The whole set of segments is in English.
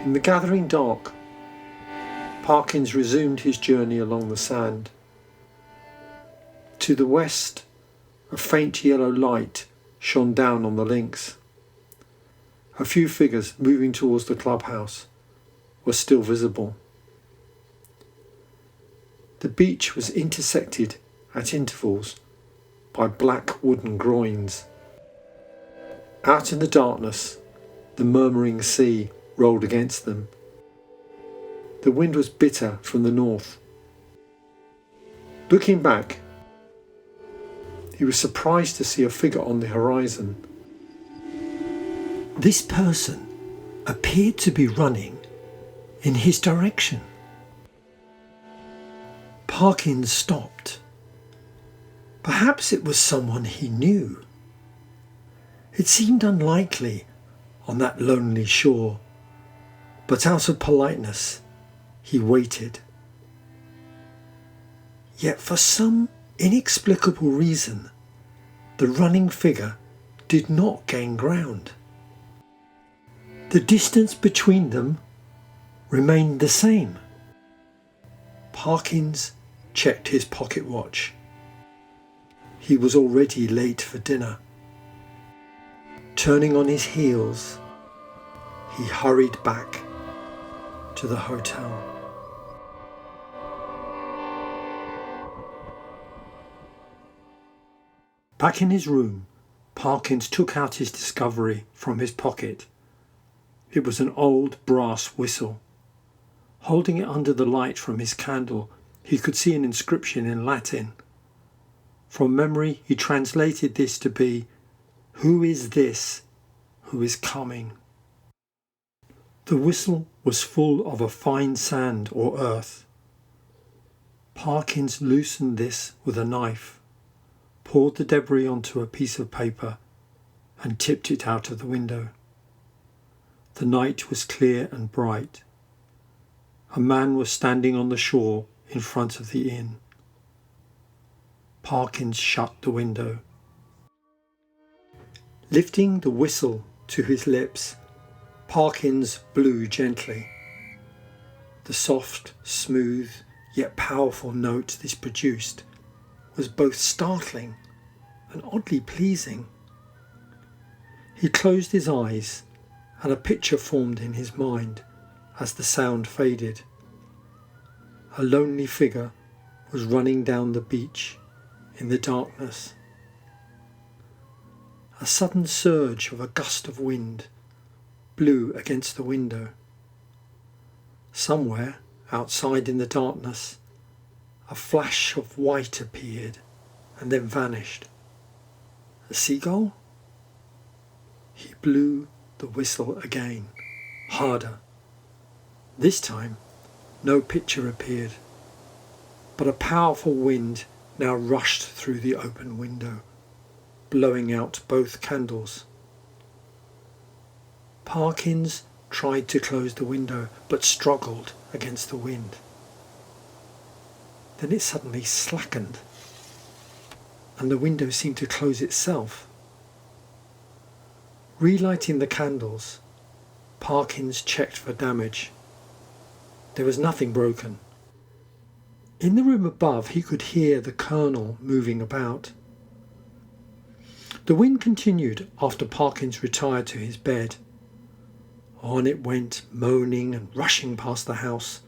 In the gathering dark, Parkins resumed his journey along the sand. To the west, a faint yellow light shone down on the links. A few figures moving towards the clubhouse were still visible. The beach was intersected at intervals by black wooden groins. Out in the darkness, the murmuring sea rolled against them. The wind was bitter from the north. Looking back, he was surprised to see a figure on the horizon. This person appeared to be running in his direction. Parkins stopped. Perhaps it was someone he knew. It seemed unlikely on that lonely shore, but out of politeness, he waited. Yet for some inexplicable reason, the running figure did not gain ground. The distance between them remained the same. Parkins checked his pocket watch. He was already late for dinner. Turning on his heels, he hurried back to the hotel. Back in his room, Parkins took out his discovery from his pocket. It was an old brass whistle. Holding it under the light from his candle, he could see an inscription in Latin. From memory, he translated this to be, "Who is this who is coming?" The whistle was full of a fine sand or earth. Parkins loosened this with a knife, poured the debris onto a piece of paper, and tipped it out of the window. The night was clear and bright. A man was standing on the shore in front of the inn. Parkins shut the window. Lifting the whistle to his lips, Parkins blew gently. The soft, smooth, yet powerful note this produced was both startling and oddly pleasing. He closed his eyes, and a picture formed in his mind as the sound faded. A lonely figure was running down the beach in the darkness. A sudden surge of a gust of wind blew against the window. Somewhere outside in the darkness, a flash of white appeared and then vanished. A seagull? He blew the whistle again, harder. This time, no picture appeared, but a powerful wind now rushed through the open window, blowing out both candles. Parkins tried to close the window, but struggled against the wind. Then it suddenly slackened, and the window seemed to close itself. Relighting the candles, Parkins checked for damage. There was nothing broken. In the room above, he could hear the Colonel moving about. The wind continued after Parkins retired to his bed. On it went, moaning and rushing past the house.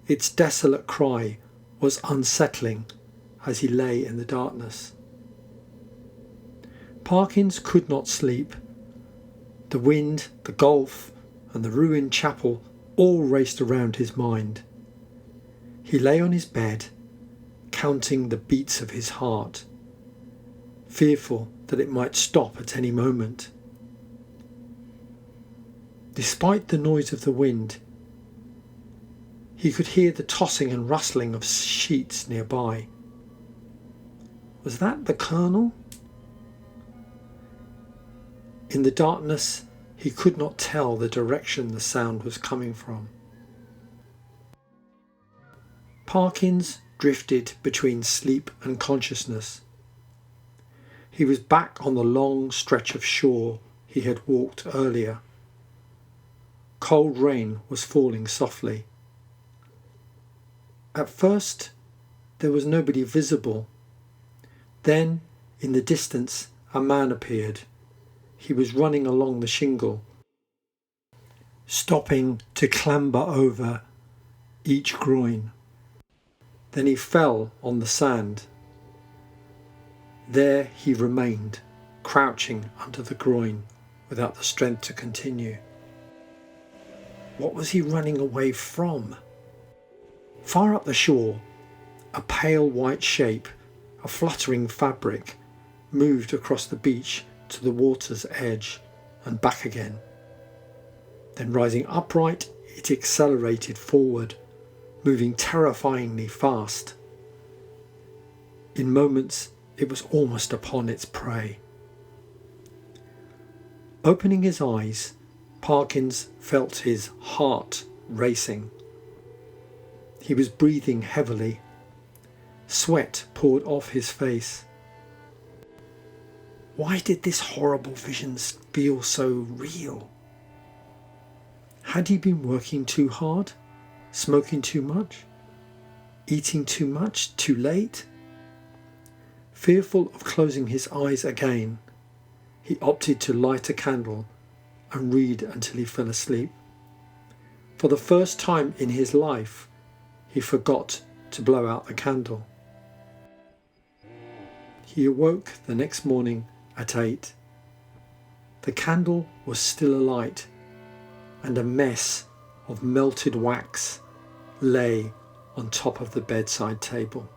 Its desolate cry was unsettling as he lay in the darkness. Parkins could not sleep. The wind, the gulf, and the ruined chapel all raced around his mind. He lay on his bed, counting the beats of his heart, fearful that it might stop at any moment. Despite the noise of the wind, he could hear the tossing and rustling of sheets nearby. Was that the Colonel? In the darkness, he could not tell the direction the sound was coming from. Parkins drifted between sleep and consciousness. He was back on the long stretch of shore he had walked earlier. Cold rain was falling softly. At first, there was nobody visible. Then, in the distance, a man appeared. He was running along the shingle, stopping to clamber over each groin. Then he fell on the sand. There he remained, crouching under the groin, without the strength to continue. What was he running away from? Far up the shore, a pale white shape, a fluttering fabric, moved across the beach to the water's edge and back again. Then rising upright, it accelerated forward, moving terrifyingly fast. In moments, it was almost upon its prey. Opening his eyes, Parkins felt his heart racing. He was breathing heavily. Sweat poured off his face. Why did this horrible vision feel so real? Had he been working too hard? Smoking too much? Eating too much? Too late? Fearful of closing his eyes again, he opted to light a candle and read until he fell asleep. For the first time in his life, he forgot to blow out the candle. He awoke the next morning at 8. The candle was still alight, and a mess of melted wax lay on top of the bedside table.